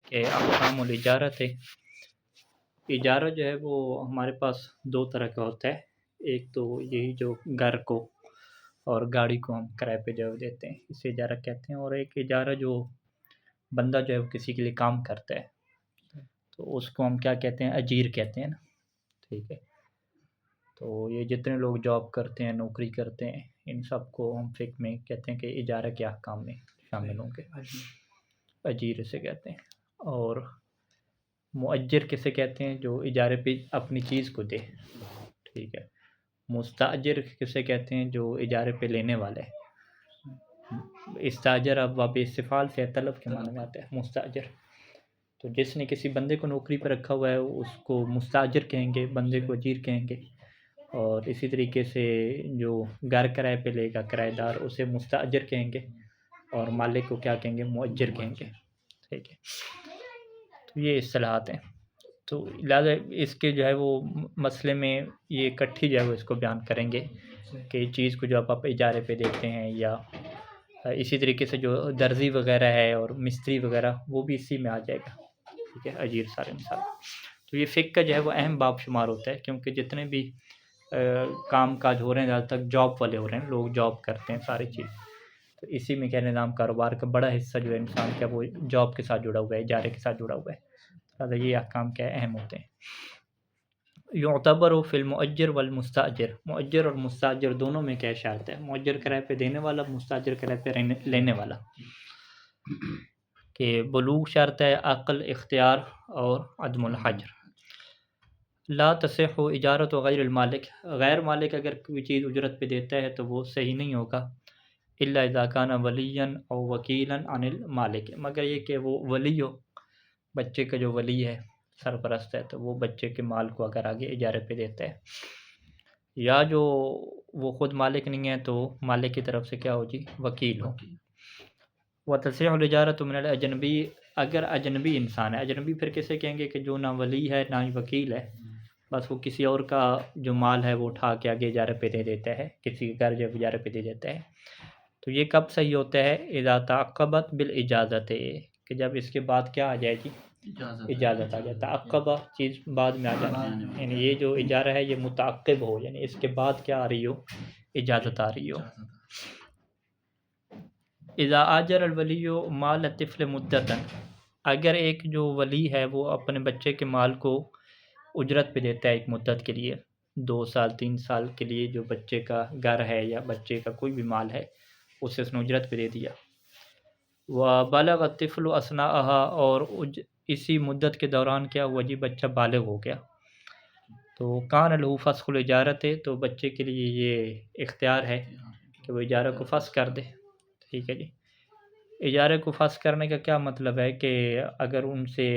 कि अक़सामुल इजारत है। इजारा जो है वो हमारे पास 2 तरह का होता है। एक तो यही जो घर को और गाड़ी को हम किराए पे जो है देते हैं, इसे इजारा कहते हैं। और एक इजारा जो बंदा जो है वो किसी के लिए काम करता है, तो उसको हम क्या कहते हैं, अजीर कहते हैं ना, ठीक है। तो ये जितने लोग जॉब करते हैं, नौकरी करते हैं, इन सबको हम फ़िक़्ह में कहते हैं कि इजारा के अहकाम में शामिल होंगे। अजीर इसे कहते हैं। और मुअज्जिर किसे कहते हैं, जो इजारे पे अपनी चीज़ को दे, ठीक है। मुस्ताजिर किसे कहते हैं, जो इजारे पे लेने वाला है। इस्ताजर अब वाक़ई इस्तिफ़ाल से तलब के माने में आता है मुस्ताजिर। तो जिसने किसी बंदे को नौकरी पर रखा हुआ है उसको मुस्ताजिर कहेंगे, बंदे को अजीर कहेंगे। और इसी तरीके से जो घर किराए पे लेगा किराएदार, उसे मुस्ताजिर कहेंगे, और मालिक को क्या कहेंगे, मुअज्जिर कहेंगे, ठीक है। तो ये इस्तिलाहात हैं। तो लिहाज़ा इसके जो है वो मसले में ये इकट्ठी जो है वो इसको बयान करेंगे कि चीज़ को जो आप इजारे पे देते हैं, या इसी तरीके से जो दर्जी वग़ैरह है और मिस्त्री वग़ैरह, वो भी इसी में आ जाएगा, ठीक है, अजीर सारे मिसाल। तो ये फ़िक़्ह का जो है वो अहम बाब शुमार होता है, क्योंकि जितने भी काम काज हो रहे हैं ज़्यादातर जॉब वाले हो रहे हैं, लोग जॉब करते हैं सारी चीज़। तो इसी में क्या निज़ाम कारोबार का बड़ा हिस्सा जो है इंसान का वो जॉब के साथ जुड़ा हुआ है, इजारे के साथ जुड़ा हुआ है। लिहाज़ा ये अहकाम क्या है, अहम होते हैं। युअतबरु फ़िल मुअज्जिर वल मुस्ताजिर, मुअज्जिर और मुस्ताजिर दोनों में क्या शर्त है, मुअज्जिर किराए पे देने वाला, मुस्ताजिर किराए पे लेने वाला, कि बुलूग़ शर्त है, अक़ल, इख्तियार और अदमुल हज्र। ला तसिहु इजारतु गैरिल मालिक, गैर मालिक अगर कोई चीज़ उजरत पे देता है तो वो सही नहीं होगा। इल्ला इज़ा काना वलिय्यन औ वकीलन अनिल मालिक, मगर ये कि वो वली हो, बच्चे का जो वली है, सरपरस्त है, तो वो बच्चे के माल को अगर आगे इजारे पे देता है, या जो वो ख़ुद मालिक नहीं है तो मालिक की तरफ से क्या हो जी, वकील हो। व तसिहुल इजारतु मिनल अजनबी, अगर अजनबी इंसान है, अजनबी फिर किसे कहेंगे कि जो ना वली है ना ही वकील है, बस वो किसी और का जो माल है वो उठा के आगे इजारे पे दे देता है, किसी के घर जब इजारे पे दे देता है। तो ये कब सही होता है, इज़ा तअक़्क़बत बिल इजाज़त, कि जब इसके बाद क्या आ जाए जी, इजाज़त आ जाए। तअक़्क़ब चीज़ बाद में आ जाना, यानी ये जो इजारा है ये मुतअक़्क़िब हो, यानी इसके बाद क्या आ रही हो, इजाज़त आ रही हो। इज़ा आजर अल वलिय्यु माल तिफ़्ल मुद्दतन, अगर एक जो वली है वो अपने बच्चे के माल को उजरत पे देता है एक मुद्दत के लिए, 2 साल 3 साल के लिए, जो बच्चे का घर है या बच्चे का कोई भी माल है उसे उसने उजरत पे दे दिया। व बलग तिफ़्लु असनाअहा, और इसी मुद्दत के दौरान क्या हुआ जी, बच्चा बालिग हो गया, तो कान लहू फ़स्ख़ुल इजारत, तो बच्चे के लिए ये इख्तियार है कि वो इजारा को फ़स्ख़ कर दे, ठीक है जी। इजारे को फ़स्ख़ करने का क्या मतलब है कि अगर उनसे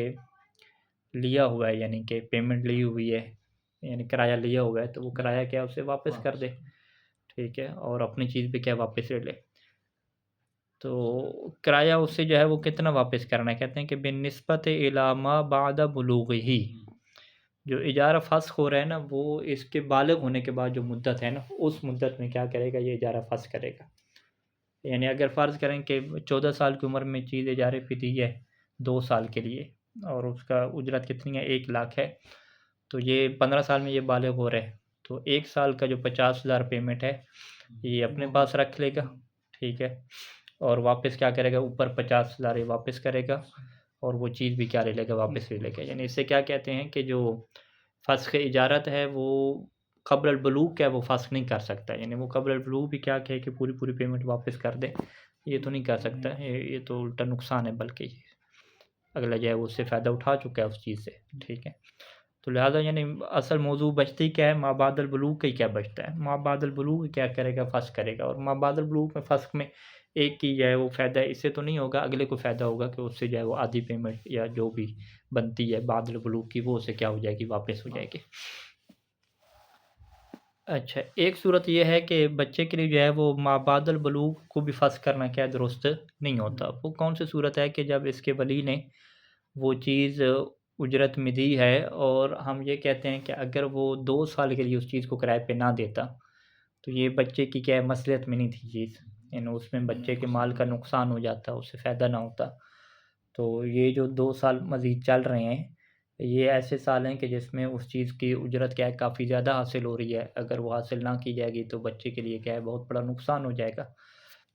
लिया हुआ है, यानी कि पेमेंट ली हुई है, यानी किराया लिया हुआ है, तो वो किराया क्या है उसे वापस कर दे, ठीक है, और अपनी चीज़ भी क्या वापस ले ले। तो किराया उससे जो है वो कितना वापस करना है, कहते हैं कि बिनिस्बत इला मा बाद बुलूग़िही, जो इजारा फ़स्ख़ हो रहा है ना, वो इसके बालिग होने के बाद जो मुद्दत है ना, उस मुद्दत में क्या करेगा, ये इजारा फ़स्ख़ करेगा। यानी अगर फ़र्ज़ करें कि 14 साल की उम्र में चीज़ इजारे पे दी है 2 साल के लिए, और उसका उजरत कितनी है, 1 लाख है, तो ये 15 साल में ये बालिग हो रहा है, तो 1 साल का जो 50,000 पेमेंट है ये अपने पास रख लेगा, ठीक है, और वापस क्या करेगा, ऊपर 50,000 ये वापस करेगा, और वो चीज़ भी क्या ले लेगा, वापस ले लेगा। यानी इससे क्या कहते हैं कि जो फ़स्ख़ इजारत है वो क़ब्ल अल बुलूग़ क्या है, वो फ़स्ख़ नहीं कर सकता, यानी वो क़ब्ल अल बुलूग़ भी क्या कहे कि पूरी पेमेंट वापस कर दे, ये तो नहीं कर सकता, ये तो उल्टा नुकसान है, बल्कि अगला जो है वो उससे फ़ायदा उठा चुका है उस चीज़ से, ठीक है। तो लिहाज़ा यानी असल मौज़ू बचती क्या है, मा बादल बुलूग़ का ही क्या बचता है, मा बादल बुलूग़ क्या करेगा, फ़स्ख़ करेगा, और मा बादल बुलूग़ में फ़स्ख़ में एक की जो है वो फ़ायदा इससे तो नहीं होगा, अगले को फ़ायदा होगा कि उससे जो है वो आधी पेमेंट या जो भी बनती है बादल बुलूग़ की, वो उसे क्या हो जाएगी, वापस हो जाएगी। अच्छा, एक सूरत ये है कि बच्चे के लिए जो है वो माबादल बलूग़ को भी फ़स्ख़ करना क्या है, दुरुस्त नहीं होता। वो कौन सी सूरत है कि जब इसके वली ने वो चीज़ उजरत में दी है, और हम ये कहते हैं कि अगर वो 2 साल के लिए उस चीज़ को किराए पे ना देता, तो ये बच्चे की क्या है, मसलियत में नहीं थी चीज़, यानी उसमें बच्चे के माल का नुकसान हो जाता, उससे फ़ायदा ना होता। तो ये जो 2 साल मज़ीद चल रहे हैं, ये ऐसे साल हैं कि जिसमें उस चीज़ की उजरत क्या है काफ़ी ज़्यादा हासिल हो रही है। अगर वो हासिल ना की जाएगी तो बच्चे के लिए क्या है बहुत बड़ा नुकसान हो जाएगा।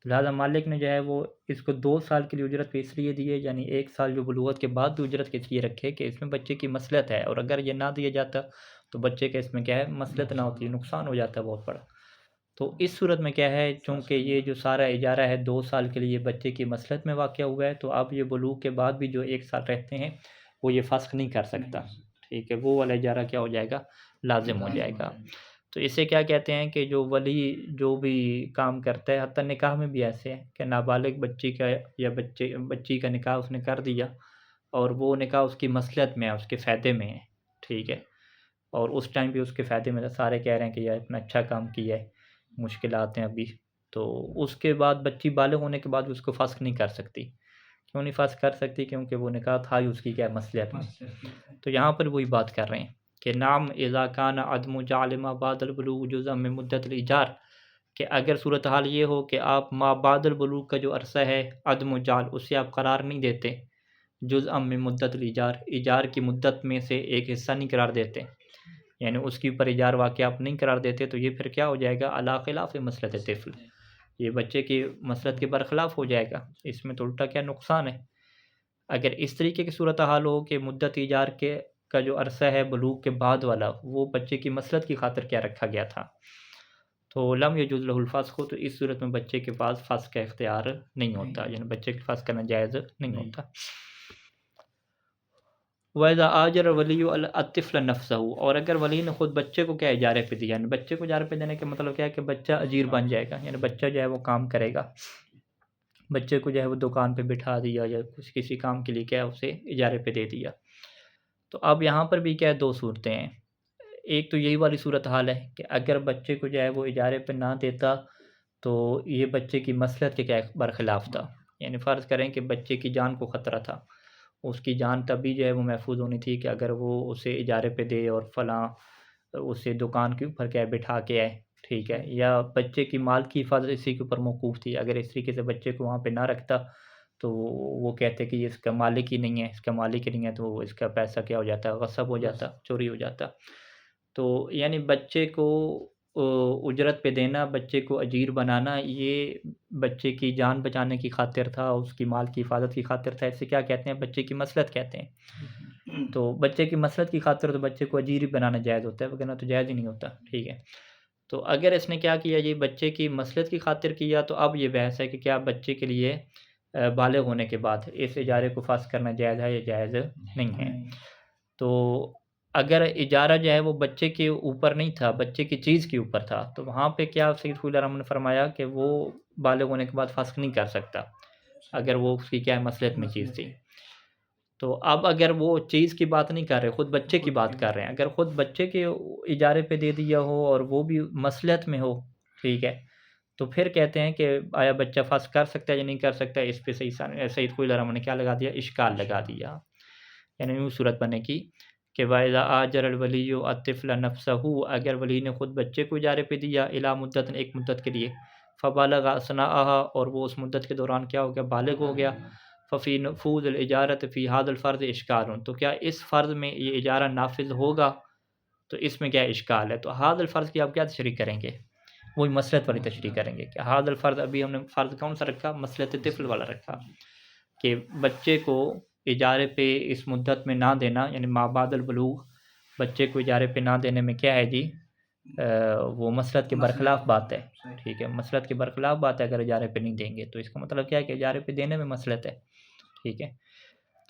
लिहाज़ा मालिक ने जो है वो इसको 2 साल के लिए उजरत इसलिए दी है, यानी 1 साल जो बुलूगत के बाद भी उजरत इसलिए रखे कि इसमें बच्चे की मसलहत है, और अगर ये ना दिया जाता तो बच्चे के इसमें क्या है मसलहत ना होती, नुकसान हो जाता है बहुत बड़ा। तो इस सूरत में क्या है, चूँकि ये जो सारा इजारा है 2 साल के लिए बच्चे की मसलहत में वाक़या हुआ है, तो अब ये बुलूग के बाद भी जो 1 साल रहते हैं, वो ये फ़स्ख़ नहीं कर सकता। ठीक है? वो वाला इजारा क्या हो जाएगा, लाज़िम हो जाएगा। तो इसे क्या कहते हैं कि जो वली जो भी काम करता है, हत्ता निकाह में भी ऐसे है कि नाबालिग बच्ची का या बच्ची का निकाह उसने कर दिया, और वो निकाह उसकी मसलहत में है, उसके फ़ायदे में है। ठीक है? और उस टाइम भी उसके फ़ायदे में था, सारे कह रहे हैं कि यार इतना अच्छा काम किया है, मुश्किलात हैं अभी। तो उसके बाद बच्ची बालिग होने के बाद भी उसको फ़स्ख़ नहीं कर सकती। क्यों नहीं फ़स्ख़ कर सकती? क्योंकि वो निकाह था ही उसकी क्या मसलहत में। तो यहाँ पर वही बात कर रहे हैं कि नाम इज़ा कान अदमु जाल मा बादल बुलूग जुज़अम मिन मुद्दतिल इजार, कि अगर सूरत हाल ये हो कि आप मा बादल बुलूग का जो अरसा है अदमु जाल, उसे आप करार नहीं देते, जुज़अम मिन मुद्दतिल इजार, इजार की मुद्दत में से एक हिस्सा नहीं करार देते, यानी उसके ऊपर इजार वाक़या आप नहीं करार देते, तो ये फिर क्या हो जाएगा, अला ख़िलाफ़ मसलहत तिफ़्ल, ये बच्चे की मसलहत के बरख़िलाफ़ हो जाएगा। इसमें तो उल्टा क्या नुकसान है। अगर इस तरीके की सूरत हाल हो कि मुद्दत इजार के का जो अरसा है बलूग के बाद वाला, वो बच्चे की मसलहत की खातिर क्या रखा गया था, तो लम यजुज़ लहुल फ़स्ख़, तो इस सूरत में बच्चे के पास फ़स्ख़ का इख्तियार नहीं होता, यानी बच्चे के फ़स्ख़ करना जायज़ नहीं होता। वइज़ा आजर वलिय्यु अत्तिफ़्ल नफ़्सहु, और अगर वली ने खुद बच्चे को क्या इजारे पे दिया, यानी बच्चे को इजारे पे देने का मतलब क्या है कि बच्चा अजीर बन जाएगा, यानी बच्चा जो है वो काम करेगा। बच्चे को जो है वो दुकान पे बिठा दिया या कुछ किसी काम के लिए क्या है उसे इजारे पे दे दिया। तो अब यहाँ पर भी क्या है 2 सूरतें हैं। एक तो यही वाली सूरत हाल है कि अगर बच्चे को जो है वो इजारे पे ना देता, तो ये बच्चे की मसलहत के क्या बरख़िलाफ़ था। यानी फ़र्ज़ करें कि बच्चे की जान को ख़तरा था। उसकी जान तभी जो है वो महफ़ूज़ होनी थी कि अगर वो उसे इजारे पे दे और फ़लाँ उसे दुकान के ऊपर क्या है बिठा के आए, ठीक है? या बच्चे की माल की हिफ़ाज़त इसी के ऊपर मौकूफ़ थी। अगर इस तरीके से बच्चे को वहाँ पे ना रखता, तो वो कहते कि ये इसका मालिक ही नहीं है, इसका मालिक ही नहीं है, तो इसका पैसा क्या हो जाता, गस्ब हो जाता, चोरी हो जाता। तो यानी बच्चे को उजरत पे देना, बच्चे को अजीर बनाना, ये बच्चे की जान बचाने की खातिर था, उसकी माल की हिफ़ाज़त की खातिर था। इसे क्या कहते हैं, बच्चे की मसलहत कहते हैं। तो बच्चे की मसलहत की खातिर तो बच्चे को अजीर ही बनाना जायज़ होता है, वरना तो जायज़ ही नहीं होता, ठीक है। तो अगर इसने क्या किया, ये बच्चे की मसलहत की खातिर किया, तो अब ये बहस है कि क्या बच्चे के लिए बालिग होने के बाद इस इजारे को फ़स्ख़ करना जायज़ है या जायज़ नहीं है। तो अगर इजारा जो है वो बच्चे के ऊपर नहीं था, बच्चे की चीज़ के ऊपर था, तो वहाँ पे क्या सैयद ख़ुदा रहमान ने फ़रमाया कि वो बालिग होने के बाद फ़स्ख़ नहीं कर सकता, अगर वो उसकी क्या है मसलहत में चीज़ थी। तो अब अगर वो चीज़ की बात नहीं कर रहे, खुद बच्चे की बात कर रहे हैं, अगर खुद बच्चे के इजारे पे दे दिया हो और वो भी मसलहत में हो, ठीक है, तो फिर कहते हैं कि आया बच्चा फ़स्ख़ कर सकता है या नहीं कर सकता, इस पे सैयद ख़ुदा रहमान ने क्या लगा दिया, इश्काल लगा दिया। यानी यूँ सूरत बनेगी कि वइज़ा आजरल वलिय्यु अत्तिफ़्ल नफ़्सहु, अगर वली ने खुद बच्चे को इजारे पे दिया इला मुद्दतिन, एक मुद्दत के लिए, फ़बलग़ असनाअहा, और वो उस मुद्दत के दौरान क्या हो गया, बालिग हो गया, फ़फ़ी नफ़ूज़िल इजारत फ़ी हाज़िल फ़र्ज़ इश्कालुन, तो क्या इस फ़र्ज़ में ये इजारा नाफ़िज़ होगा, तो इसमें क्या इश्काल है। तो हाज़िल फ़र्ज़ की आप क्या तशरीह करेंगे, वही मसलहत वाली तशरीह करेंगे कि हाज़िल फ़र्ज़, अभी हमने फ़र्ज़ कौन-सा रखा, मसलहत तिफ़्ल वाला रखा, कि बच्चे को इजारे पे इस मुद्दत में ना देना, यानी माबादल बलूग़, बच्चे को इजारे पे ना देने में क्या है जी, वो मसलहत के बरख़िलाफ़ बात है, ठीक है, मसलहत के बरख़िलाफ़ बात है अगर इजारे पे नहीं देंगे, तो इसका मतलब क्या है कि इजारे पे देने में मसलहत है, ठीक है।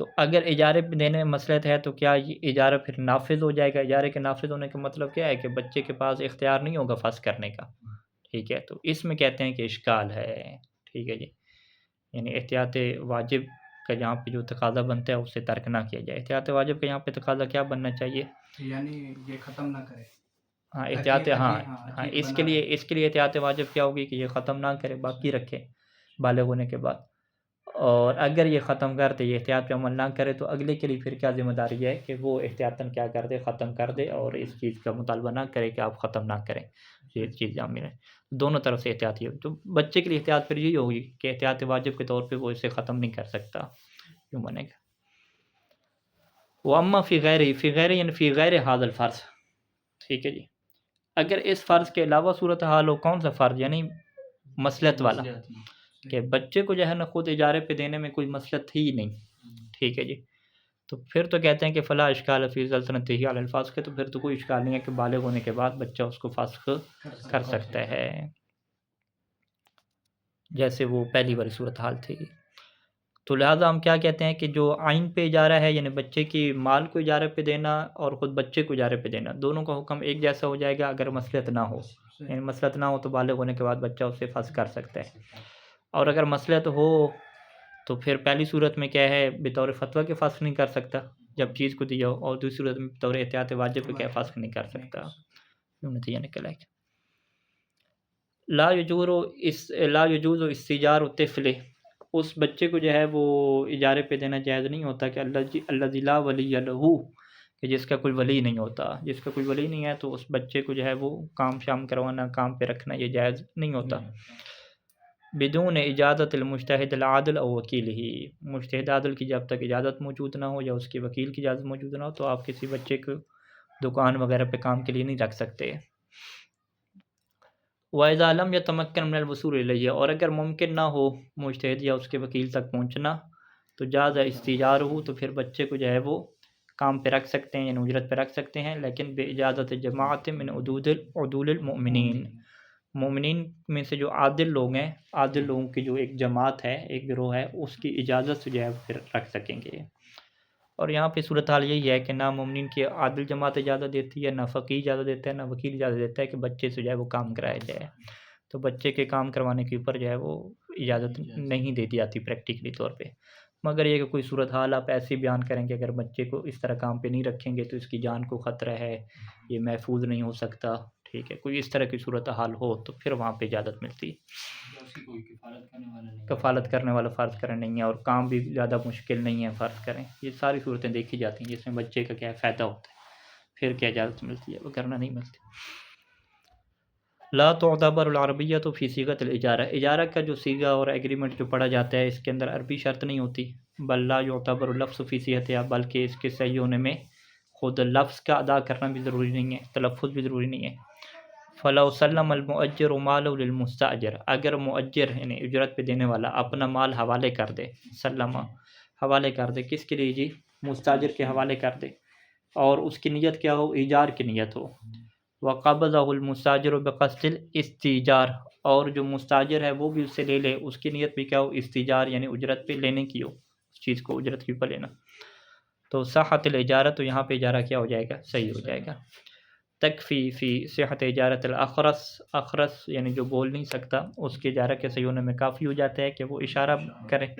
तो अगर इजारे पे देने में मसलहत है, तो क्या ये इजारा फिर नाफ़िज़ हो जाएगा? इजारे के नाफ़िज़ होने का मतलब क्या है कि बच्चे के पास इख्तियार नहीं होगा फ़स्ख़ करने का, ठीक है, तो इसमें कहते हैं कि इश्काल है, ठीक है जी। यानी एहतियात वाजिब का जहाँ पे जो तकाज़ा बनता है, उसे तर्क ना किया जाए। एहतियात वाजिब का यहाँ पे तकाज़ा क्या बनना चाहिए? यानी ये ख़त्म ना करे, हाँ, ताकि एहतियात, अजी हाँ, हाँ, हाँ, अजीर बना रहे। इसके लिए एहतियात वाजिब क्या होगी कि ये ख़त्म ना करे, बाकी रखे, बालिग होने के बाद। और अगर ये ख़त्म कर दे, ये एहतियात पे अमल ना करे, तो अगले के लिए फिर क्या ज़िम्मेदारी है कि वो एहतियातन क्या कर दे, ख़त्म कर दे, और इस चीज़ का मुतालबा ना करे कि आप ख़त्म ना करें, ये चीज़ जामिल है। दोनों तरफ से एहतियात, ये तो बच्चे के लिए एहतियात फिर यही होगी कि एहतियात वाजिब के तौर पे वो इसे ख़त्म नहीं कर सकता, यूँ बनेगा। वअम्मा फ़ी गैर यानी फ़ी गैर हाज़ल फ़र्ज़, ठीक है जी। अगर इस फ़र्ज़ के अलावा सूरत हाल हो, कौन सा फ़र्ज़ यानी मसलहत वाला, कि बच्चे को जो है ना खुद इजारे पे देने में कोई मसलहत ही नहीं, ठीक है जी। तो फिर तो कहते हैं कि फ़ला इश्काल फ़ी सल्तनतिही अलल फ़ास्क़, तो फिर तो कोई इश्काल नहीं है कि बालिग़ होने के बाद बच्चा उसको फ़ास्क़ कर सकता है, जैसे वो पहली वाली सूरत हाल थी। तो लिहाज़ा हम क्या कहते हैं कि जो आइन पे इजारा है, यानी बच्चे की माल को इजारे पे देना और ख़ुद बच्चे को इजारे पे देना, दोनों का हुक्म एक जैसा हो जाएगा अगर मसलहत ना हो। यानी मसलहत ना हो तो बालिग़ होने के बाद बच्चा उससे फ़स्ख़ कर सकता है, और अगर मसलहत हो तो फिर पहली सूरत में क्या है, बतौर फ़तवा के फ़स्ख़ नहीं कर सकता जब चीज़ को दिया हो, और दूसरी सूरत में बतौर एहतियात वाजिब के क्या फ़स्ख़ नहीं कर सकता। यूँ नतीजा निकला है। ला यजूज़ु इस्तिजारु तिफ़्ल, उस बच्चे को जो है वो इजारे पे देना जायज़ नहीं होता कि अल्लज़ी ला वलिय्य लहू, कि जिसका कोई वली नहीं होता। जिसका कोई वली नहीं है तो उस बच्चे को जो है वो काम शाम करवाना, काम पे रखना, ये जायज़ नहीं होता। बिदून इजाज़तिल मुज्तहिदिल आदिल औ वकीलिही, मुज्तहिद आदिल की जब तक इजाज़त मौजूद ना हो या उसके वकील की इजाज़त मौजूद ना हो, तो आप किसी बच्चे को दुकान वगैरह पे काम के लिए नहीं रख सकते। वइज़ा लम यतमक्कन मिनल वसूल इलैहि, और अगर मुमकिन ना हो मुज्तहिद या उसके वकील तक पहुँचना, तो जाज़ इस्तिजारुहु, तो फिर बच्चे को जो है वो काम पे रख सकते हैं, यानी उजरत पे रख सकते हैं, लेकिन बेइजाज़त जमाअत मिन उदूलिल मुमिनीन, मोमिनीन में से जो आदिल लोग हैं, आदिल लोगों की जो एक जमात है, एक गिरोह है, उसकी इजाज़त से जो है फिर रख सकेंगे। और यहाँ पे सूरत हाल यही है कि ना मोमिनीन की आदिल जमात इजाज़त देती है, ना फ़क़ीह इजाज़त देता है, ना वकील इजाज़त देता है कि बच्चे से जो है वो काम कराया जाए। तो बच्चे के काम करवाने के ऊपर जो है वो इजाज़त नहीं दे दी जाती प्रैक्टिकली तौर पे। मगर ये कि कोई सूरत हाल आप ऐसे बयान करेंगे, अगर बच्चे को इस तरह काम पे नहीं रखेंगे तो इसकी जान को ख़तरा है, ये महफूज नहीं हो सकता, ठीक है, कोई इस तरह की सूरत हाल हो तो फिर वहाँ पे इजाज़त मिलती। कफ़ालत करने वाला फ़र्ज़ करें नहीं है, और काम भी ज़्यादा मुश्किल नहीं है फ़र्ज़ करें, ये सारी सूरतें देखी जाती हैं जिसमें बच्चे का क्या फ़ायदा होता है, फिर क्या इजाज़त मिलती है, वरना नहीं मिलती। ला तुअतबरुल अरबिय्यतु फ़ी सीगतिल इजारा, इजारा का जो सीगा और एग्रीमेंट जो पढ़ा जाता है इसके अंदर अरबी शर्त नहीं होती। बल ला युअतबरु लफ्ज़ु फ़ी सिहतिहा, बल्कि इसके सही होने में ख़ुद लफ्ज़ का अदा करना भी ज़रूरी नहीं है, तलफ़्फ़ुज़ भी ज़रूरी नहीं है। फ़लौ सल्लमल मुअज्जिरु मालहु लिल मुस्तअजिर, अगर मुअज्जिर यानी उजरत पे देने वाला अपना माल हवाले कर दे, सल्लमा हवाले कर दे, किसके लिए जी, मुस्तअजिर के हवाले कर दे, और उसकी नीयत क्या हो, ईजार की नीयत हो। वक़बज़हुल मुस्ताजिरु बिक़स्दिल इस्तिजार, और जो मुस्ताजिर है वो भी उससे ले ले, उसकी नीयत भी क्या हो, इस्तिजार यानी उजरत पे लेने की हो, उस चीज़ को उजरत के ऊपर लेना, तो सह्हतल इजारा, तो यहाँ पे इजारा क्या हो जाएगा, सही हो जाएगा। तकफ़ी फ़ी सिहत इजारतिल अख़रस, अख़रस यानी जो बोल नहीं सकता, उसके इजारा के सही होने में काफ़ी हो जाता है कि वो इशारा करे।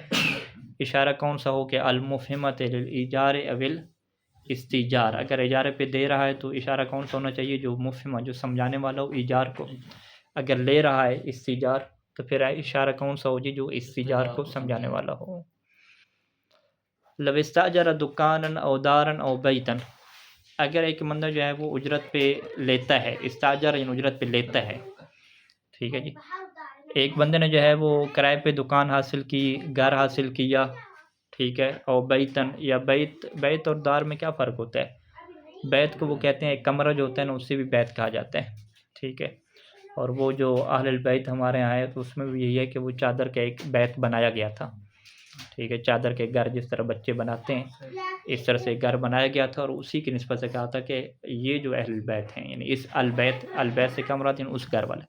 इशारा कौन सा हो कि अल मुफ़हिमत लिल इजार अविल इस्तिजार, अगर इजारे पे दे रहा है तो इशारा कौन सा होना चाहिए, जो मुफ़हिमा, जो समझाने वाला हो इजार को। अगर ले रहा है इस्तिजार तो फिर इशारा कौन सा हो जी, जो इस्तिजार को समझाने वाला हो। लव इस्ताजरा दुकानन औ दारन औ बैतन, अगर एक बंदा जो है वो उजरत पे लेता है, इस्ताजर यानी उजरत पे लेता है, ठीक है जी, एक बंदे ने जो है वो किराए पे दुकान हासिल की, घर हासिल किया, ठीक है, और बैतन, या बैत और दार में क्या फ़र्क होता है, बैत को वो कहते हैं एक कमरा जो होता है ना, उससे भी बैत कहा जाता है, ठीक है, और वो जो अहलुल बैत हमारे यहाँ है तो उसमें भी यही है कि वो चादर का एक बैत बनाया गया था, ठीक है, चादर के घर जिस तरह बच्चे बनाते हैं इस तरह से एक घर बनाया गया था, और उसी की निस्बत से कहा था कि ये जो अहलुल बैत हैं, यानी इस अल बैत से कमरा यानी उस घर वाले।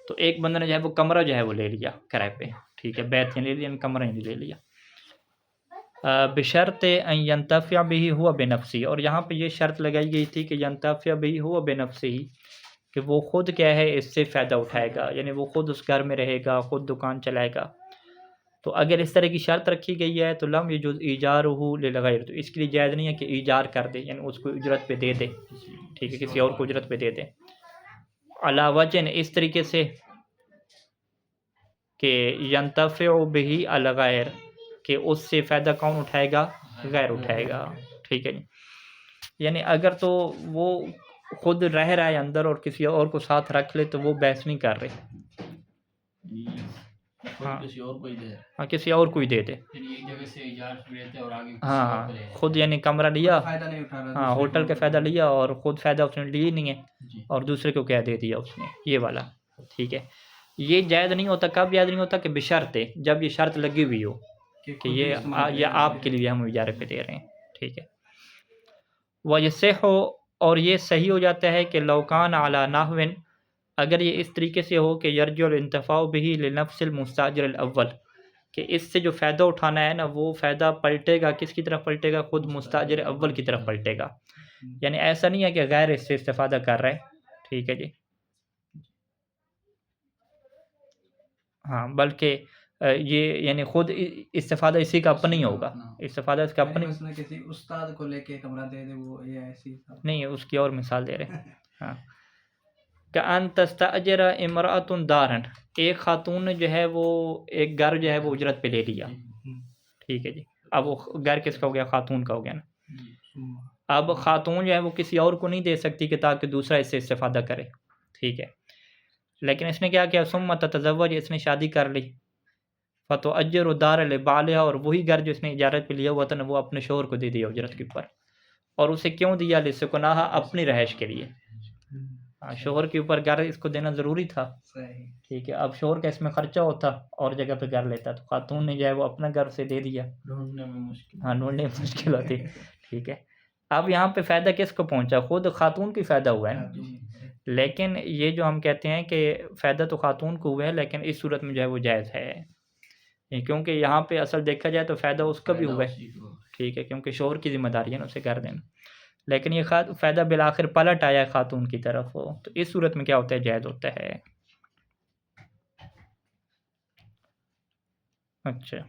तो एक बंदे ने जो है वो कमरा जो है वो ले लिया किराए पे, ठीक है, बैत ले लिया, कमरा नहीं ले लिया, बशर्त अन यंतफ़िअ बिही हुवा बिनफ़्सिही, और यहाँ पे ये शर्त लगाई गई थी कि यंतफ़िअ बिही हुवा बिनफ़्सिही, कि वो ख़ुद क्या है इससे फ़ायदा उठाएगा, यानी वो ख़ुद उस घर में रहेगा, ख़ुद दुकान चलाएगा। तो अगर इस तरह की शर्त रखी गई है तो लम यजुज़ ईजारुहु लिल गैर, तो इसके लिए जायज़ नहीं है कि ईजार कर दे, यानी उसको उजरत पे दे दे, ठीक है, किसी और को उजरत पे दे दे। अला वजन, इस तरीके से कि यंतफ़िउ बिही अल गैर, कि उससे फ़ायदा कौन उठाएगा, गैर उठाएगा, ठीक है जी। यानी अगर तो वो खुद रह रहा है अंदर और किसी और को साथ रख ले तो वो बहस नहीं कर रहे, हाँ किसी और को ही दे, हाँ किसी और को ही दे दे, यानी एक जगह से इजाज़त पे लेते हैं और आगे किसी हाँ और को ले हाँ लेते खुद हैं। यानी कमरा लिया, फायदा नहीं उठा रहा, हाँ दूसरे होटल को का फ़ायदा लिया और ख़ुद फ़ायदा उसने लिया ही नहीं है जी। और दूसरे को क्या दे दिया उसने, ये वाला। ठीक है, ये जायज़ नहीं होता, कब जायज़ नहीं होता कि बशर्ते जब ये शर्त लगी हुई हो कि कि खुद भी इस्तेमाल ये करें, आपके लिए हम इजारे पे दे रहे हैं। ठीक है, वयस्सिहु और ये सही हो जाता है कि लौकान अला नहविन, अगर ये इस तरीके से हो कि यरजुल इंतफ़ाउ बिही लिनफ्सिल मुस्ताजिर अव्वल, कि इससे जो फ़ायदा उठाना है ना वो फ़ायदा पलटेगा किसकी तरफ पलटेगा, खुद मुस्ताजिर अव्वल की तरफ पलटेगा। यानी ऐसा नहीं है कि गैर इससे इस्तेफ़ादा कर रहा है। ठीक है जी, हाँ बल्कि ये यानी खुद इस्तेफ़ादा इसी का अपना ही होगा, इस्तेफ़ादा इसका अपना ही मसलन किसी उस्ताद को लेके कमरा दे दे, वो ये ऐसी नहीं, उसकी और मिसाल दे रहे हैं। हाँ, कअन तस्तअजर इमरातुन दारन, एक खातून ने जो है वो एक घर जो है वो उजरत पे ले लिया। ठीक है जी, अब वो घर किसका हो गया, खातून का हो गया ना। अब खातून जो है वो किसी और को नहीं दे सकती कि ताकि दूसरा इससे इस्तेफ़ादा करे। ठीक है, लेकिन इसने क्या किया, सुम्मा ततज़व्वज, इसने शादी कर ली, फ़तुअज्जिरु दार लिबालिहा, और वही घर जो इसने इजारत पे लिया हुआ था ना वो अपने शोहर को दे दिया उजरत के ऊपर। और उसे क्यों दिया, लिसुकनाहा, अपनी रहाइश के लिए। हाँ, शोहर के ऊपर घर इसको देना ज़रूरी था। ठीक है, अब शोहर का इसमें खर्चा होता और जगह पे घर लेता, तो खातून ने जो है वो अपना घर उसे दे दिया। ढूंढने में मुश्किल, हाँ, ढूंढने में मुश्किल होती। ठीक है, अब यहाँ पे फ़ायदा किसको पहुँचा, खुद खातून की फ़ायदा हुआ है ना। लेकिन ये जो हम कहते हैं कि फ़ायदा तो खातून को हुआ है, लेकिन इस सूरत में जो है वो जायज़ है, क्योंकि यहाँ पे असल देखा जाए तो फ़ायदा उसका भी हुआ है। ठीक है, क्योंकि शोहर की ज़िम्मेदारी है ना उसे घर देना, लेकिन ये फ़ायदा बिलाखिर पलट आया खातून की तरफ हो, तो इस सूरत में क्या होता है, जायज़ होता है। अच्छा,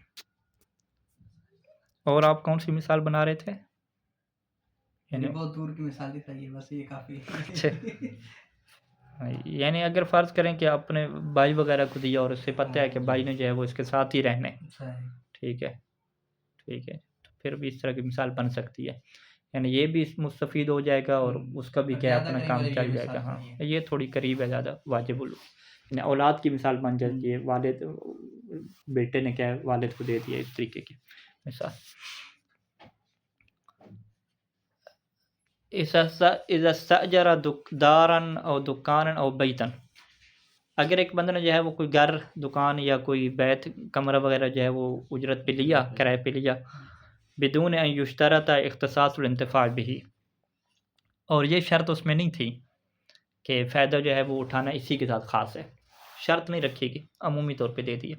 और आप कौन सी मिसाल बना रहे थे? यानी बहुत दूर की मिसाल दिखाई है, बस ये काफ़ी। अच्छा, यानी अगर फ़र्ज़ करें कि अपने भाई वगैरह को दिया और उससे पता है कि भाई ने जो है वो इसके साथ ही रहना है। ठीक है, ठीक है, तो फिर भी इस तरह की मिसाल बन सकती है, यानी ये भी मुस्तफ़ीद हो जाएगा और उसका भी क्या है, अपना काम चल जाएगा। हाँ, ये थोड़ी करीब है ज़्यादा वाजिबुल, यानी औलाद की मिसाल बन जाती है, वालिद बेटे ने क्या है वालिद को दे दिया, इस तरीके की मिसाल। इज़ा इस्तअजरा दारन और दुकानन और बैतन, अगर एक बंदा ने जो है वो कोई घर, दुकान या कोई बैत, कमरा वगैरह जो है वो उजरत पे लिया, किराए पे लिया, बिदून अन युश्तरता इख्तिसासुल इंतिफा बिही, और ये शर्त उसमें नहीं थी कि फ़ायदा जो है वो उठाना इसी के साथ ख़ास है, शर्त नहीं रखिएगी, अमूमी तौर पे दे दिए।